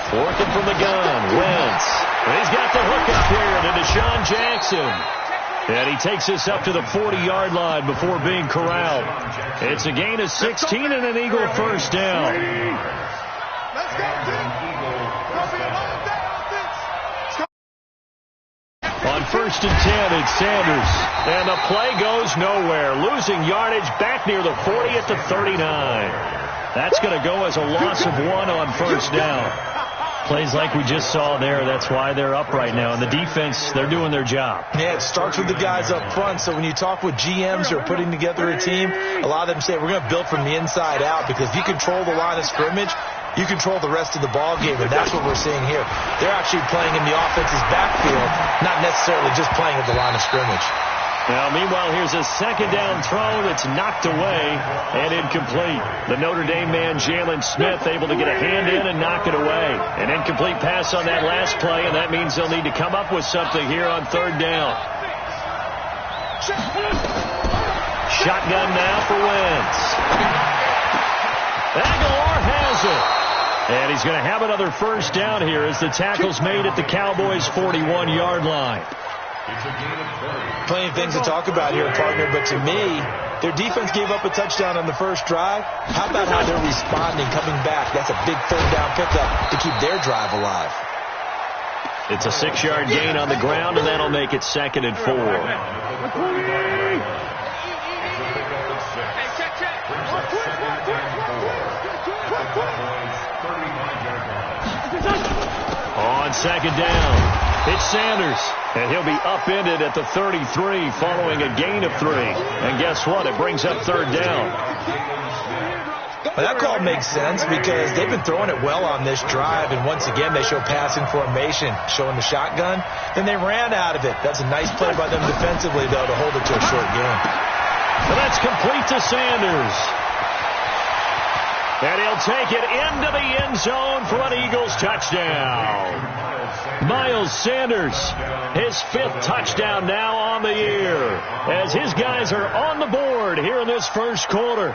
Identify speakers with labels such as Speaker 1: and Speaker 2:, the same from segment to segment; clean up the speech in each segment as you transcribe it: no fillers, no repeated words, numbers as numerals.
Speaker 1: Working from the gun, Wentz. He's got the hookup here to Deshaun Jackson. And he takes this up to the 40-yard line before being corralled. It's a gain of 16 and an Eagle first down. On 1st and 10, it's Sanders. And the play goes nowhere. Losing yardage back near the 40 at the 39. That's going to go as a loss of 1 on first down. Plays like we just saw there. That's why they're up right now. And the defense, they're doing their job.
Speaker 2: Yeah, it starts with the guys up front. So when you talk with GMs who are putting together a team, a lot of them say we're going to build from the inside out, because if you control the line of scrimmage, you control the rest of the ball game, and that's what we're seeing here. They're actually playing in the offense's backfield, not necessarily just playing at the line of scrimmage.
Speaker 1: Now, meanwhile, here's a second down throw that's knocked away and incomplete. The Notre Dame man, Jalen Smith, able to get a hand in and knock it away. An incomplete pass on that last play, and that means they'll need to come up with something here on 3rd down. Shotgun now for Wentz. Aguilar has it. And he's going to have another first down here as the tackle's made at the Cowboys' 41-yard line.
Speaker 2: Plenty of things to talk about here, partner, but to me, their defense gave up a touchdown on the first drive. How about how they're responding, coming back? That's a big 3rd down pickup to keep their drive alive.
Speaker 1: It's a 6-yard gain on the ground, and that'll make it 2nd and 4. On 2nd down, it's Sanders, and he'll be upended at the 33 following a gain of 3. And guess what? It brings up 3rd down.
Speaker 2: Well, that call makes sense because they've been throwing it well on this drive, and once again they show passing formation, showing the shotgun. Then they ran out of it. That's a nice play by them defensively, though, to hold it to a short gain.
Speaker 1: So that's complete to Sanders. And he'll take it into the end zone for an Eagles touchdown. Miles Sanders, his 5th touchdown now on the year, as his guys are on the board here in this first quarter.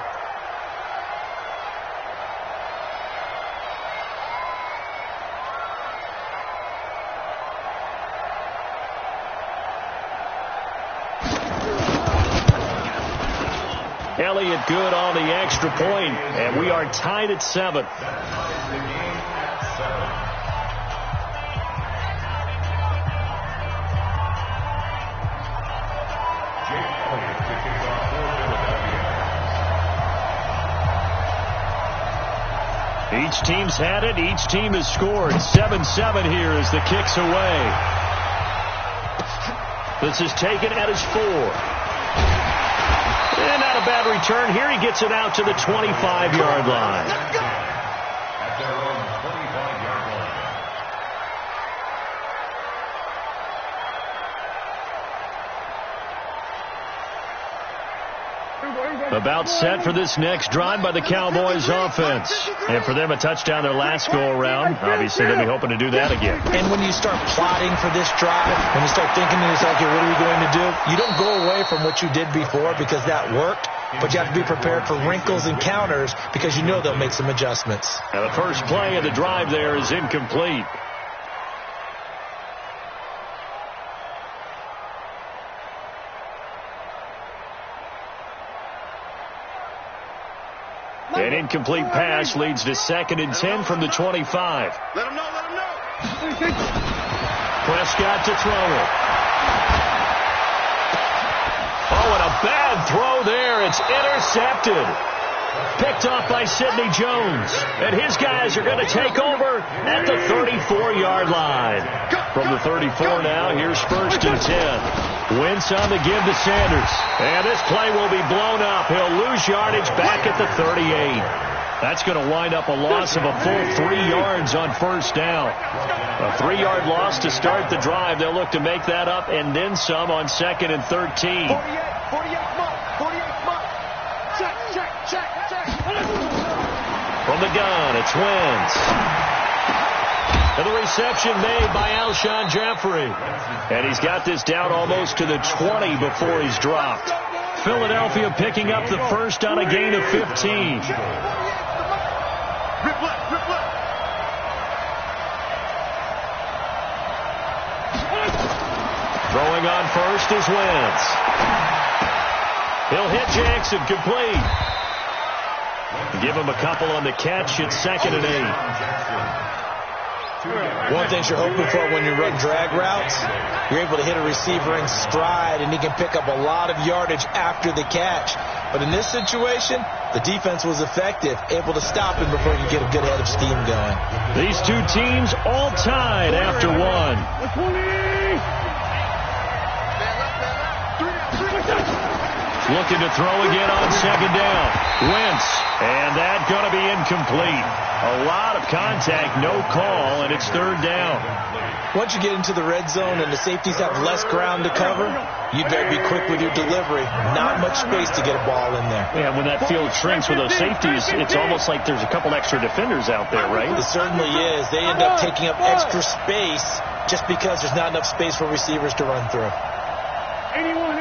Speaker 1: Elliott good on the extra point, and we are tied at 7. Each team's had it. Each team has scored. 7-7 here as the kick's away. This is taken at his 4. And not a bad return here. He gets it out to the 25-yard line. About set for this next drive by the Cowboys offense. And for them, a touchdown their last go-around. Obviously, they'll be hoping to do that again.
Speaker 2: And when you start plotting for this drive, when you start thinking to yourself, okay, what are we going to do? You don't go away from what you did before because that worked, but you have to be prepared for wrinkles and counters because you know they'll make some adjustments.
Speaker 1: Now, the first play of the drive there is incomplete. An incomplete pass leads to 2nd and 10 from the 25.
Speaker 3: Let him know, let him know.
Speaker 1: Prescott to throw it. Oh, and a bad throw there. It's intercepted. Picked off by Sidney Jones. And his guys are going to take over at the 34-yard line. From the 34 now, here's 1st and 10. Wentz on the give to Sanders. And this play will be blown up. He'll lose yardage back at the 38. That's going to wind up a loss of a full 3 yards on first down. A 3-yard loss to start the drive. They'll look to make that up and then some on 2nd and 13.
Speaker 3: 48 month. Check.
Speaker 1: From the gun, it's Wentz. And the reception made by Alshon Jeffrey. And he's got this down almost to the 20 before he's dropped. Philadelphia picking up the first on a gain of 15. Throwing on first is Wentz. He'll hit Jackson complete. Give him a couple on the catch. It's 2nd and 8.
Speaker 2: One thing you're hoping for when you run drag routes, you're able to hit a receiver in stride, and he can pick up a lot of yardage after the catch. But in this situation, the defense was effective, able to stop him before he could get a good head of steam going.
Speaker 1: These two teams all tied after one. Looking to throw again on 2nd down. Wentz, and that's going to be incomplete. A lot of contact, no call, and it's 3rd down.
Speaker 2: Once you get into the red zone and the safeties have less ground to cover, you better be quick with your delivery. Not much space to get a ball in there.
Speaker 1: Yeah, when that field shrinks with those safeties, it's almost like there's a couple extra defenders out there, right?
Speaker 2: It certainly is. They end up taking up extra space just because there's not enough space for receivers to run through.
Speaker 3: 81.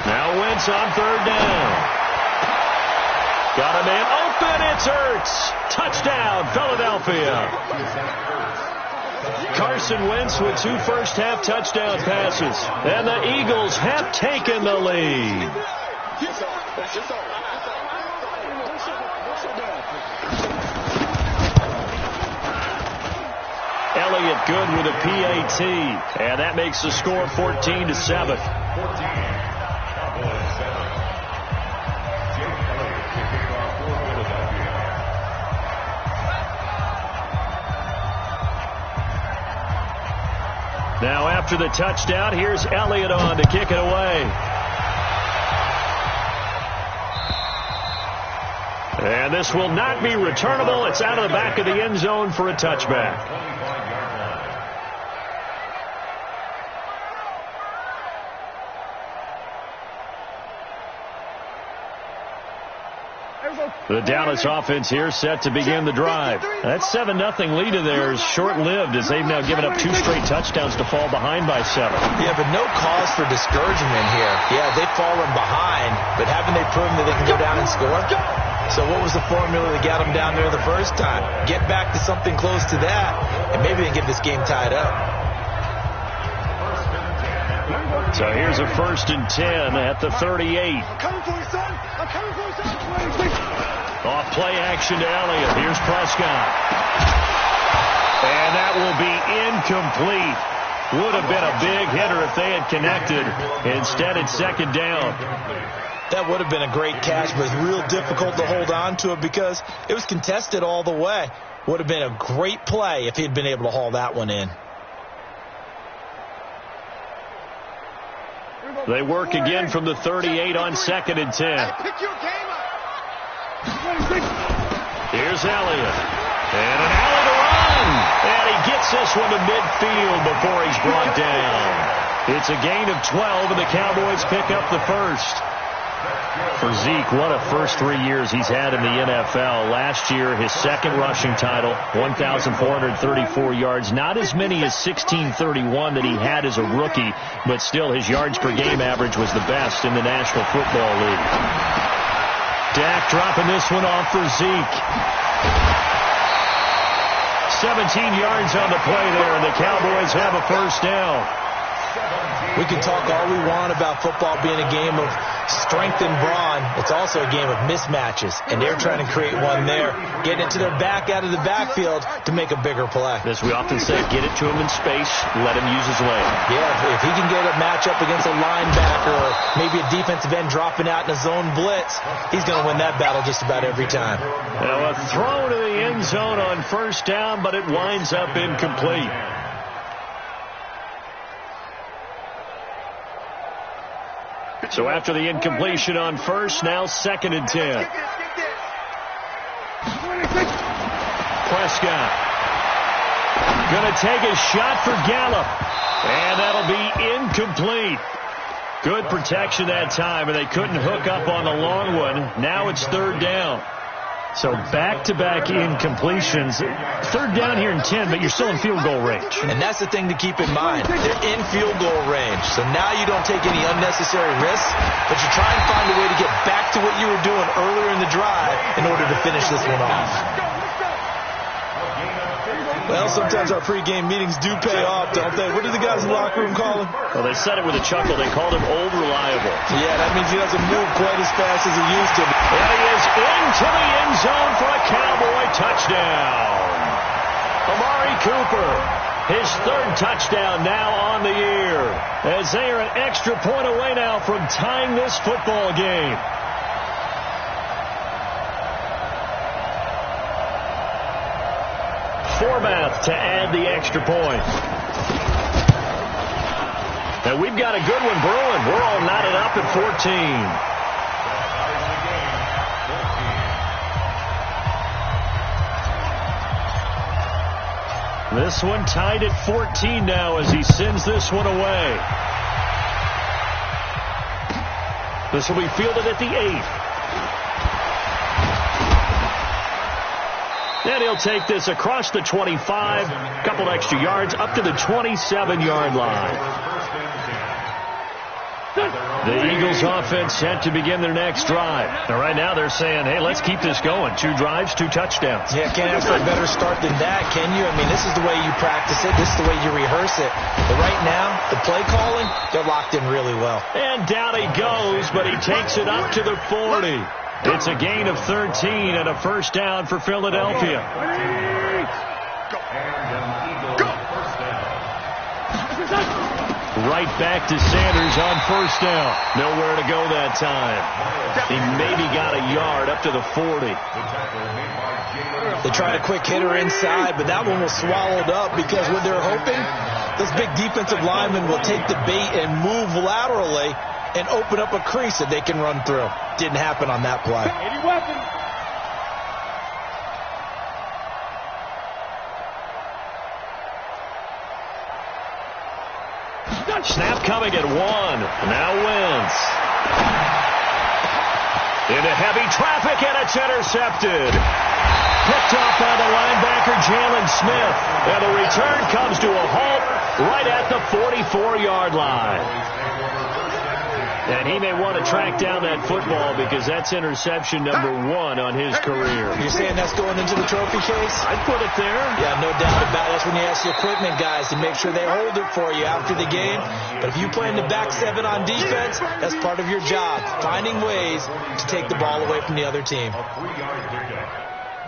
Speaker 1: Now Wentz on 3rd down. Got a man open. It's Ertz. Touchdown, Philadelphia. Carson Wentz with 2 first-half touchdown passes. And the Eagles have taken the lead. Elliott good with a PAT, and that makes the score 14-7. Now after the touchdown, here's Elliott on to kick it away. And this will not be returnable. It's out of the back of the end zone for a touchback. The Dallas offense here set to begin the drive. That 7-0 lead of theirs short-lived as they've now given up 2 straight touchdowns to fall behind by 7.
Speaker 2: Yeah, but no cause for discouragement here. Yeah, they've fallen behind, but haven't they proven that they can go down and score? So what was the formula that got them down there the first time? Get back to something close to that, and maybe they can get this game tied up.
Speaker 1: So here's a 1st and 10 at the 38.
Speaker 3: I'm coming for you, son. I'm coming for you, son.
Speaker 1: Off play action to Elliott. Here's Prescott. And that will be incomplete. Would have been a big hitter if they had connected. Instead, it's 2nd down.
Speaker 2: That would have been a great catch, but it's real difficult to hold on to it because it was contested all the way. Would have been a great play if he'd been able to haul that one in.
Speaker 1: They work again from the 38 on 2nd and 10.
Speaker 3: Pick your game up.
Speaker 1: Here's Elliott. And an alley to run. And he gets this one to midfield before he's brought down. It's a gain of 12, and the Cowboys pick up the first. For Zeke, what a first 3 years he's had in the NFL. Last year, his 2nd rushing title, 1,434 yards. Not as many as 1,631 that he had as a rookie, but still his yards per game average was the best in the National Football League. Dak dropping this one off for Zeke. 17 yards on the play there, and the Cowboys have a first down.
Speaker 2: We can talk all we want about football being a game of strength and brawn. It's also a game of mismatches, and they're trying to create one there, getting it to their back out of the backfield to make a bigger play.
Speaker 1: As we often say, get it to him in space, let him use his leg.
Speaker 2: Yeah, if he can get a matchup against a linebacker or maybe a defensive end dropping out in a zone blitz, he's going to win that battle just about every time.
Speaker 1: Now a throw to the end zone on first down, but it winds up incomplete. So after the incompletion on first, now 2nd and 10. Prescott going to take a shot for Gallup, and that'll be incomplete. Good protection that time, and they couldn't hook up on the long one. Now it's 3rd down. So back-to-back incompletions. Third down here in 10, but you're still in field goal range.
Speaker 2: And that's the thing to keep in mind. They're in field goal range. So now you don't take any unnecessary risks, but you try and find a way to get back to what you were doing earlier in the drive in order to finish this one off. Well, sometimes our pregame meetings do pay off, don't they? What do the guys in the locker room call him?
Speaker 1: Well, they said it with a chuckle. They called him Old Reliable.
Speaker 2: Yeah, that means he doesn't move quite as fast as he used to.
Speaker 1: And he is into the end zone for a Cowboy touchdown. Amari Cooper, his third touchdown now on the year, as they are an extra point away now from tying this football game. Forbath to add the extra point. And we've got a good one brewing. We're all knotted up at 14. This one tied at 14 now as he sends this one away. This will be fielded at the 8th. And he'll take this across the 25, a couple extra yards, up to the 27-yard line. The Eagles offense set to begin their next drive. Now, right now they're saying, hey, let's keep this going. 2 drives, 2 touchdowns.
Speaker 2: Yeah, can't ask for a better start than that, can you? I mean, this is the way you practice it. This is the way you rehearse it. But right now, the play calling, they're locked in really well.
Speaker 1: And down he goes, but he takes it up to the 40. It's a gain of 13 and a first down for Philadelphia. Right back to Sanders on first down. Nowhere to go that time. He maybe got a yard up to the 40.
Speaker 2: They tried a quick hitter inside, but that one was swallowed up because what they're hoping, this big defensive lineman will take the bait and move laterally and open up a crease that they can run through. Didn't happen on that play.
Speaker 1: Snap coming at 1. Now Wentz. Into heavy traffic, and it's intercepted. Picked off by the linebacker, Jalen Smith. And the return comes to a halt right at the 44-yard line. And he may want to track down that football because that's interception number 1 on his career.
Speaker 2: You're saying that's going into the trophy case?
Speaker 1: I'd put it there.
Speaker 2: Yeah, no doubt about it. That's when you ask the equipment guys to make sure they hold it for you after the game. But if you play in the back 7 on defense, that's part of your job, finding ways to take the ball away from the other team.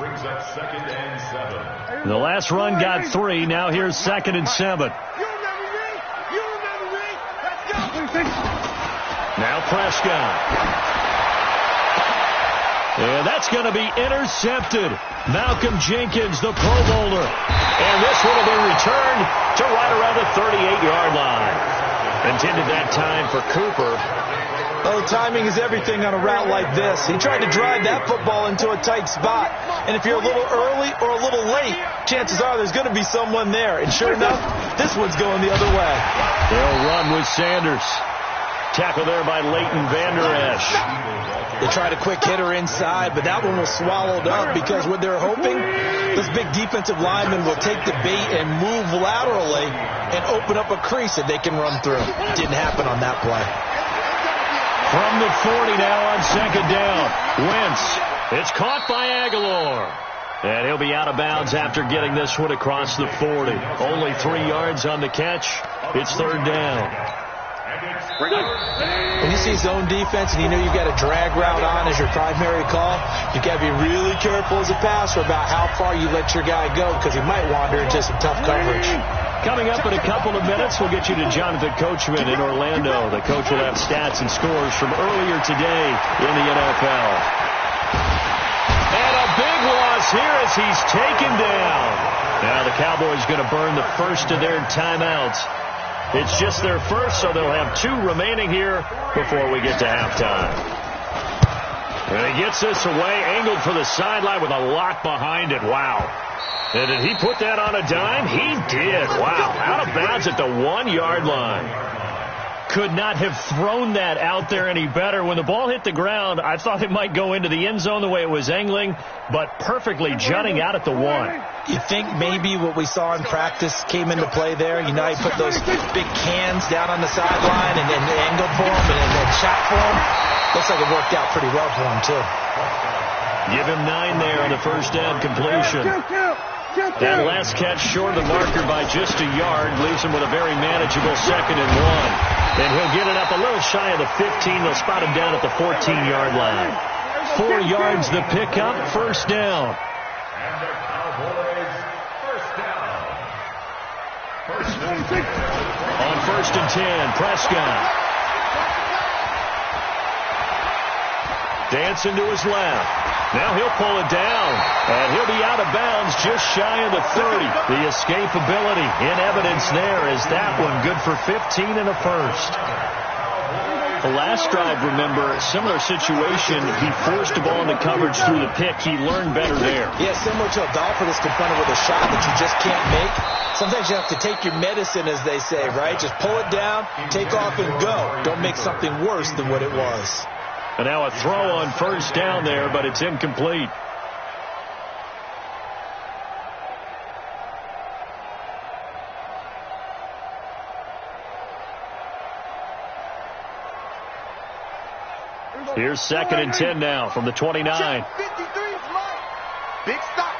Speaker 4: Brings up 2nd and 7.
Speaker 1: The last run got 3. Now here's 2nd and 7. Now Prescott. And that's going to be intercepted. Malcolm Jenkins, the Pro Bowler. And this one will be returned to right around the 38-yard line. Intended that time for Cooper.
Speaker 2: Well, timing is everything on a route like this. He tried to drive that football into a tight spot. And if you're a little early or a little late, chances are there's going to be someone there. And sure enough, this one's going the other way.
Speaker 1: They'll run with Sanders. Tackle there by Leighton Vander Esch.
Speaker 2: They tried a quick hitter inside, but that one was swallowed up because what they're hoping, this big defensive lineman will take the bait and move laterally and open up a crease that they can run through. Didn't happen on that play.
Speaker 1: From the 40 now on 2nd down. Wentz. It's caught by Aguilar. And he'll be out of bounds after getting this one across the 40. Only 3 yards on the catch. It's 3rd down.
Speaker 2: When you see zone defense and you know you've got a drag route on as your primary call, you've got to be really careful as a passer about how far you let your guy go because he might wander into some tough coverage.
Speaker 1: Coming up in a couple of minutes, we'll get you to Jonathan Coachman in Orlando. The coach will have stats and scores from earlier today in the NFL. And a big loss here as he's taken down. Now the Cowboys going to burn the first of their timeouts. It's just their first, so they'll have 2 remaining here before we get to halftime. And he gets this away, angled for the sideline with a lock behind it. Wow. And did he put that on a dime? He did. Wow. Out of bounds at the 1-yard line. could not have thrown that out there any better. When the ball hit the ground, I thought it might go into the end zone the way it was angling, but perfectly jutting out at the 1.
Speaker 2: You think maybe what we saw in practice came into play there? You know, he put those big cans down on the sideline and then angled for him and then shot for him. Looks like it worked out pretty well for him, too.
Speaker 1: Give him 9 there on the first down completion. That last catch short of the marker by just a yard leaves him with a very manageable 2nd and 1. And he'll get it up a little shy of the 15. They'll spot him down at the 14-yard line. 4 yards the pickup, first down.
Speaker 4: And the Cowboys, first down.
Speaker 1: On 1st and 10, Prescott. Dancing to his left. Now he'll pull it down, and he'll be out of bounds just shy of the 30. The escapability in evidence there is that one good for 15 and a first. The last drive, remember, similar situation. He forced the ball into coverage through the pick. He learned better there.
Speaker 2: Yeah, similar to a golfer that's confronted with a shot that you just can't make. Sometimes you have to take your medicine, as they say, right? Just pull it down, take off, and go. Don't make something worse than what it was.
Speaker 1: And now a throw on first down there, but it's incomplete. Here's 2nd and 10 now from the 29.
Speaker 3: Big stop,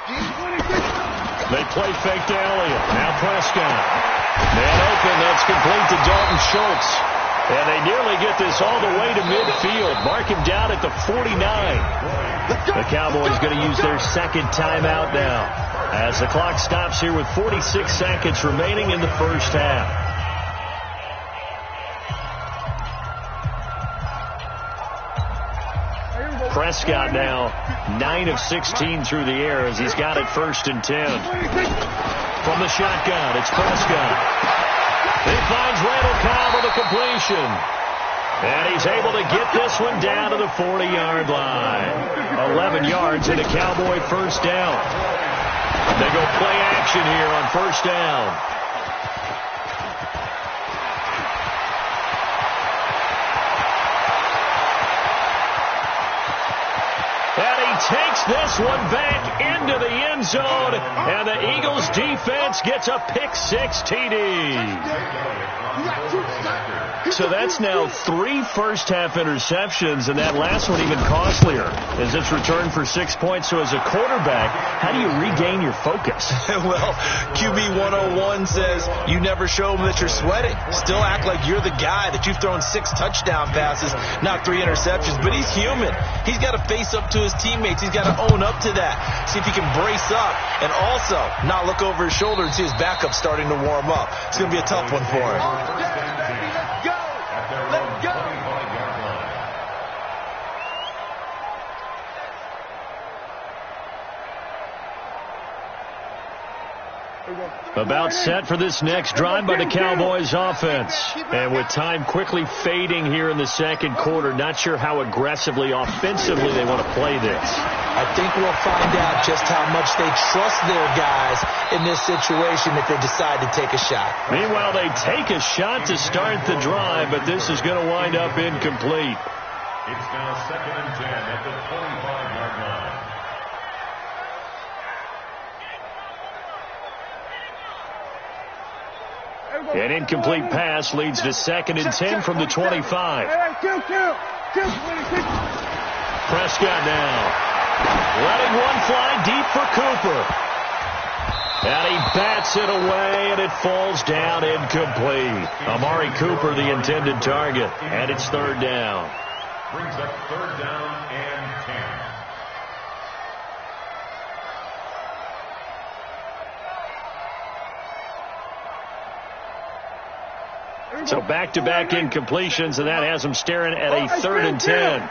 Speaker 1: They play fake to Elliott. Now Prescott. Man open. That's complete to Dalton Schultz. And they nearly get this all the way to midfield. Mark him down at the 49. The Cowboys going to use their 2nd timeout now as the clock stops here with 46 seconds remaining in the first half. Prescott now 9 of 16 through the air as he's got it 1st and 10. From the shotgun, it's Prescott. He finds Randall Cobb with a completion. And he's able to get this one down to the 40-yard line. 11 yards and a Cowboy first down. They go play action here on first down. And he takes this one back into the end zone, and the Eagles defense gets a pick-6 TD. So that's now 3 first-half interceptions, and that last one even costlier as it's returned for 6 points. So as a quarterback, how do you regain your focus?
Speaker 2: Well, QB 101 says you never show them that you're sweating. Still act like you're the guy, that you've thrown 6 touchdown passes, not 3 interceptions. But he's human. He's got to face up to his teammates. He's got to own up to that. See if he can brace up and also not look over his shoulder and see his backup starting to warm up. It's going to be a tough one for him.
Speaker 1: About set for this next drive by the Cowboys offense. And with time quickly fading here in the second quarter, not sure how aggressively, offensively they want to play this.
Speaker 2: I think we'll find out just how much they trust their guys in this situation if they decide to take a shot.
Speaker 1: Meanwhile, they take a shot to start the drive, but this is going to wind up incomplete.
Speaker 4: It's now 2nd and 10 at the 25-yard line.
Speaker 1: An incomplete pass leads to 2nd and 10 from the 25. Prescott now letting one fly deep for Cooper. And he bats it away, and it falls down incomplete. Amari Cooper, the intended target, and it's 3rd down.
Speaker 4: Brings up 3rd down and 10.
Speaker 1: So back-to-back incompletions, and that has them staring at a 3rd and 10.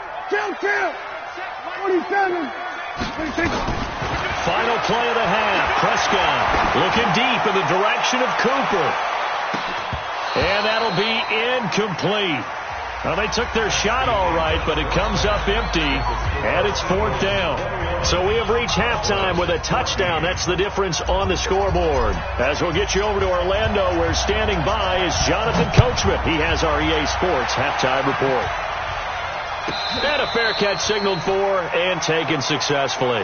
Speaker 1: Final play of the half. Prescott looking deep in the direction of Cooper. And that'll be incomplete. Well, they took their shot all right, but it comes up empty, and it's 4th down. So we have reached halftime with a touchdown. That's the difference on the scoreboard. As we'll get you over to Orlando, where standing by is Jonathan Coachman. He has our EA Sports halftime report. And a fair catch signaled for and taken successfully.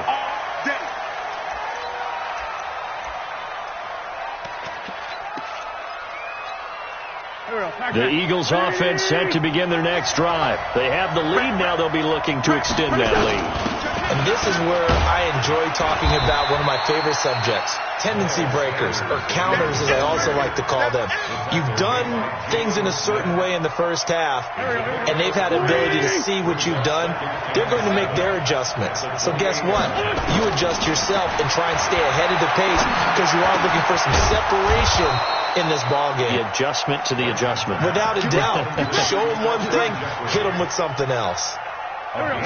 Speaker 1: The Eagles offense set to begin their next drive. They have the lead. Now they'll be looking to extend that lead.
Speaker 2: And this is where I enjoy talking about one of my favorite subjects, tendency breakers, or counters as I also like to call them. You've done things in a certain way in the first half, and they've had ability to see what you've done. They're going to make their adjustments. So guess what? You adjust yourself and try and stay ahead of the pace because you are looking for some separation in this ball game.
Speaker 1: The adjustment to the adjustment.
Speaker 2: Without a doubt. Show them one thing, hit them with something else.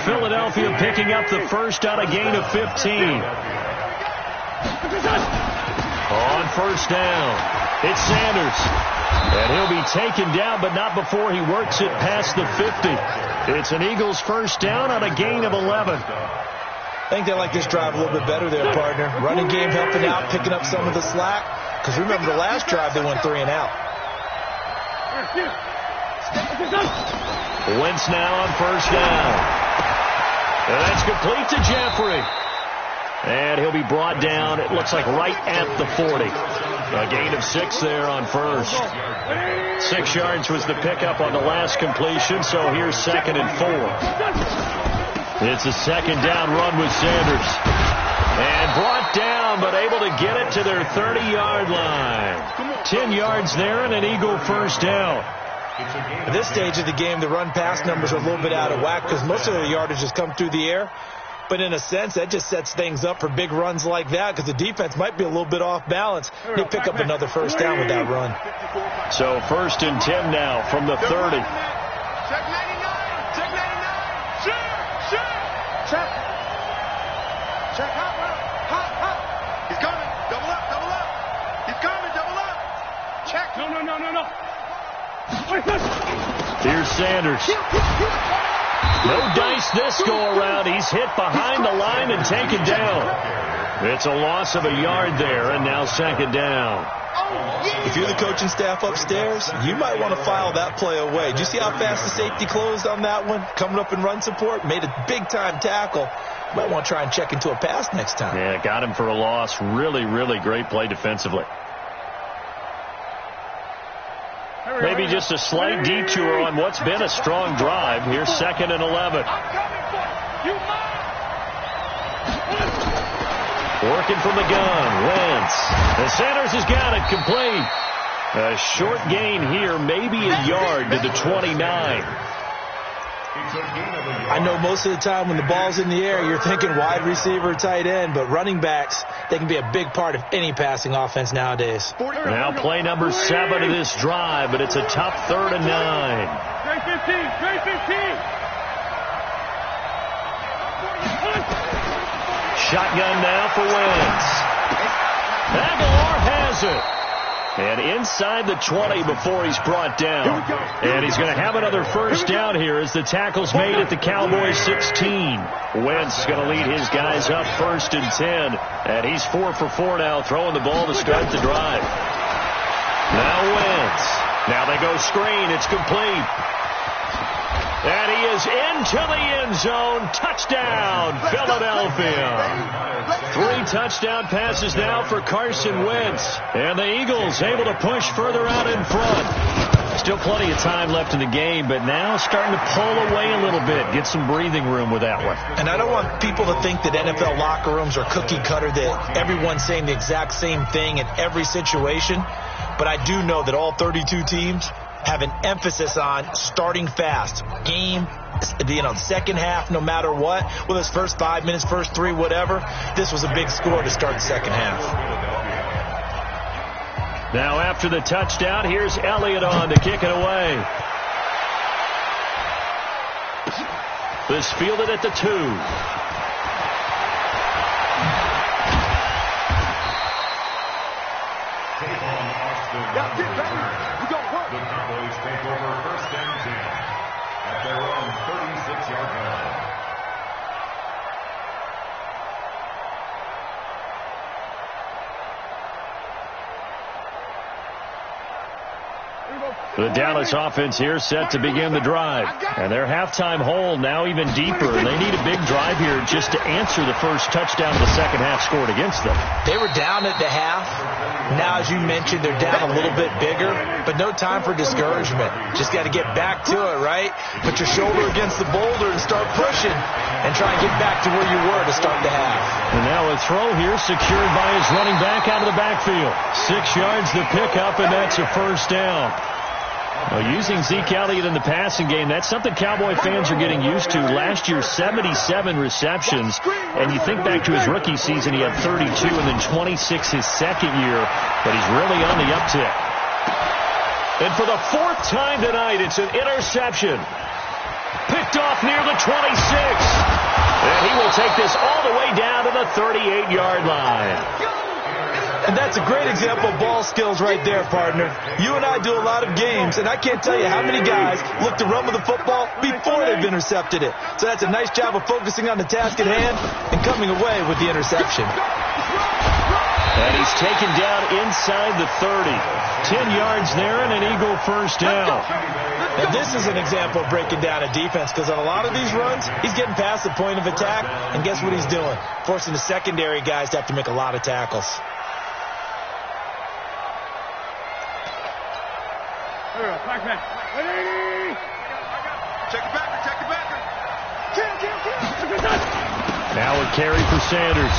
Speaker 1: Philadelphia picking up the first on a gain of 15. On first down, it's Sanders. And he'll be taken down, but not before he works it past the 50. It's an Eagles first down on a gain of 11.
Speaker 2: I think they like this drive a little bit better there, partner. Running game helping out, picking up some of the slack. Because remember, the last drive they went 3 and out.
Speaker 1: Wentz now on first down. And that's complete to Jeffrey. And he'll be brought down, it looks like right at the 40. A gain of 6 there on first. 6 yards was the pickup on the last completion, so here's 2nd and 4. It's a 2nd down run with Sanders. And brought down, but able to get it to their 30-yard line. 10 yards there and an Eagle first down.
Speaker 2: At this stage of the game, the run-pass numbers are a little bit out of whack because most of the yardage has come through the air. But in a sense, that just sets things up for big runs like that because the defense might be a little bit off balance. They pick up another first down with that run.
Speaker 1: So 1st and 10 now from the 30.
Speaker 3: Check 99. Check 99. Check. Check hop. He's coming. Double up. He's coming. Double up. Check. No.
Speaker 1: Here's Sanders. No dice this go-around. He's hit behind the line and taken down. It's a loss of a yard there, and now 2nd down.
Speaker 2: If you're the coaching staff upstairs, you might want to file that play away. Did you see how fast the safety closed on that one? Coming up in run support, made a big-time tackle. You might want to try and check into a pass next time.
Speaker 1: Yeah, got him for a loss. Really, really great play defensively. Maybe just a slight detour on what's been a strong drive. Here's 2nd and 11. Working from the gun, Wentz. And Sanders has got it complete. A short gain here, maybe a yard to the 29.
Speaker 2: I know most of the time when the ball's in the air, you're thinking wide receiver, tight end, but running backs, they can be a big part of any passing offense nowadays.
Speaker 1: Now play number 7 of this drive, but it's a tough 3rd and 9.
Speaker 3: Trey 15.
Speaker 1: Shotgun now for Wentz. Aguilar has it. And inside the 20 before he's brought down. And he's going to have another first down here as the tackle's made at the Cowboys 16. Wentz going to lead his guys up 1st and 10. And he's 4 for 4 now, throwing the ball to start the drive. Now Wentz. Now they go screen. It's complete. And he is into the end zone. Touchdown, Philadelphia. 3 touchdown passes now for Carson Wentz. And the Eagles able to push further out in front. Still plenty of time left in the game, but now starting to pull away a little bit. Get some breathing room with that one.
Speaker 2: And I don't want people to think that NFL locker rooms are cookie cutter, that everyone's saying the exact same thing in every situation. But I do know that all 32 teams have an emphasis on starting fast. Game, second half, no matter what. Whether it's first 5 minutes, first 3, whatever. This was a big score to start the second half.
Speaker 1: Now after the touchdown, here's Elliott on to kick it away. This fielded at the 2.
Speaker 3: Yeah, get ready. We got work.
Speaker 4: The Cowboys take over 1st and 10.
Speaker 1: The Dallas offense here set to begin the drive. And their halftime hole now even deeper. And they need a big drive here just to answer the first touchdown of the second half scored against them.
Speaker 2: They were down at the half. Now, as you mentioned, they're down a little bit bigger. But no time for discouragement. Just got to get back to it, right? Put your shoulder against the boulder and start pushing. And try and get back to where you were to start the half.
Speaker 1: And now a throw here secured by his running back out of the backfield. 6 yards the pickup, and that's a first down. Well, using Zeke Elliott in the passing game, that's something Cowboy fans are getting used to. Last year, 77 receptions. And you think back to his rookie season, he had 32 and then 26 his second year. But he's really on the uptick. And for the fourth time tonight, it's an interception. Picked off near the 26. And he will take this all the way down to the 38-yard line.
Speaker 2: And that's a great example of ball skills right there, partner. You and I do a lot of games, and I can't tell you how many guys look to run with the football before they've intercepted it. So that's a nice job of focusing on the task at hand and coming away with the interception.
Speaker 1: And he's taken down inside the 30. 10 yards there and an Eagle first down.
Speaker 2: Now, this is an example of breaking down a defense because on a lot of these runs, he's getting past the point of attack, and guess what he's doing? Forcing the secondary guys to have to make a lot of tackles.
Speaker 3: Check it back.
Speaker 1: Now a carry for Sanders.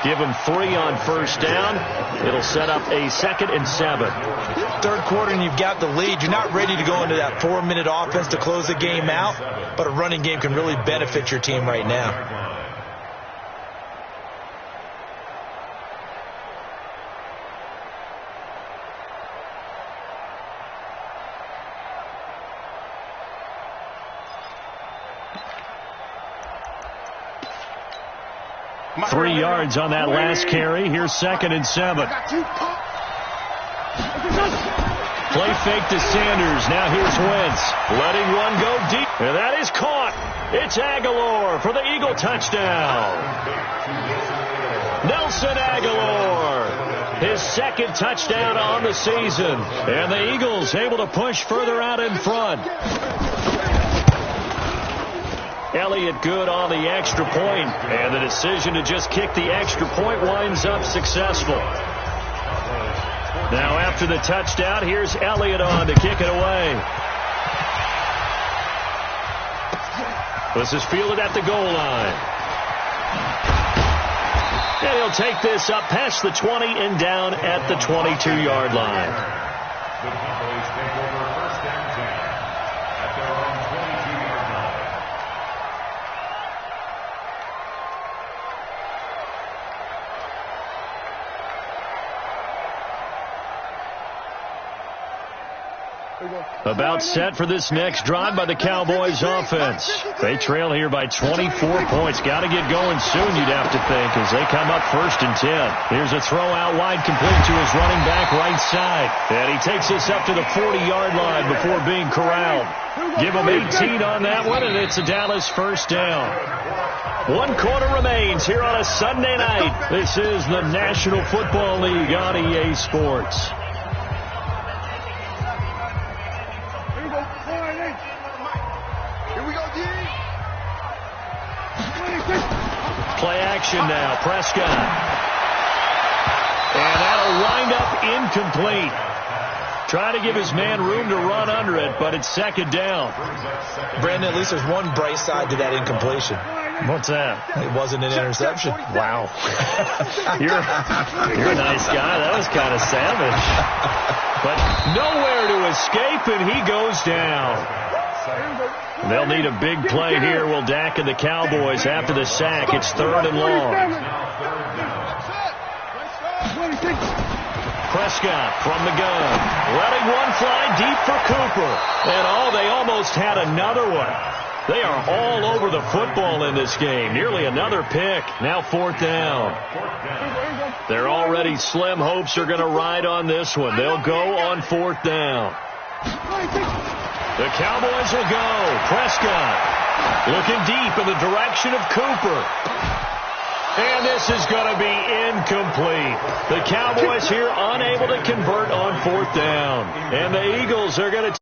Speaker 1: Give him 3 on first down. It'll set up a 2nd and 7.
Speaker 2: Third quarter and you've got the lead. You're not ready to go into that 4-minute offense to close the game out, but a running game can really benefit your team right now.
Speaker 1: Three yards on that last carry. Here's 2nd and 7. Play fake to Sanders. Now here's Wentz. Letting one go deep. And that is caught. It's Aguilar for the Eagle touchdown. Nelson Aguilar. His 2nd touchdown on the season. And the Eagles able to push further out in front. Elliott good on the extra point, and the decision to just kick the extra point winds up successful. Now after the touchdown, here's Elliott on to kick it away. This is fielded at the goal line. And he'll take this up past the 20 and down at the 22-yard line.
Speaker 4: The Cowboys take over first and 10 at their own 22-yard line.
Speaker 1: About set for this next drive by the Cowboys offense. They trail here by 24 points. Got to get going soon, you'd have to think, as they come up 1st and 10. Here's a throw out wide complete to his running back right side. And he takes this up to the 40-yard line before being corralled. Give him 18 on that one, and it's a Dallas first down. 1 quarter remains here on a Sunday night. This is the National Football League on EA Sports. Play action now. Prescott. And that'll wind up incomplete. Trying to give his man room to run under it, but it's 2nd down.
Speaker 2: Brandon, at least there's one bright side to that incompletion.
Speaker 1: What's that?
Speaker 2: It wasn't an interception.
Speaker 1: Wow. You're a nice guy. That was kind of savage. But nowhere to escape, and he goes down. They'll need a big play here. Will Dak and the Cowboys after the sack. It's 3rd and long. Prescott from the gun. Letting one fly deep for Cooper. And they almost had another one. They are all over the football in this game. Nearly another pick. Now 4th down. Their already slim hopes are going to ride on this one. They'll go on 4th down. The Cowboys will go. Prescott looking deep in the direction of Cooper. And this is going to be incomplete. The Cowboys here unable to convert on 4th down. And the Eagles are going to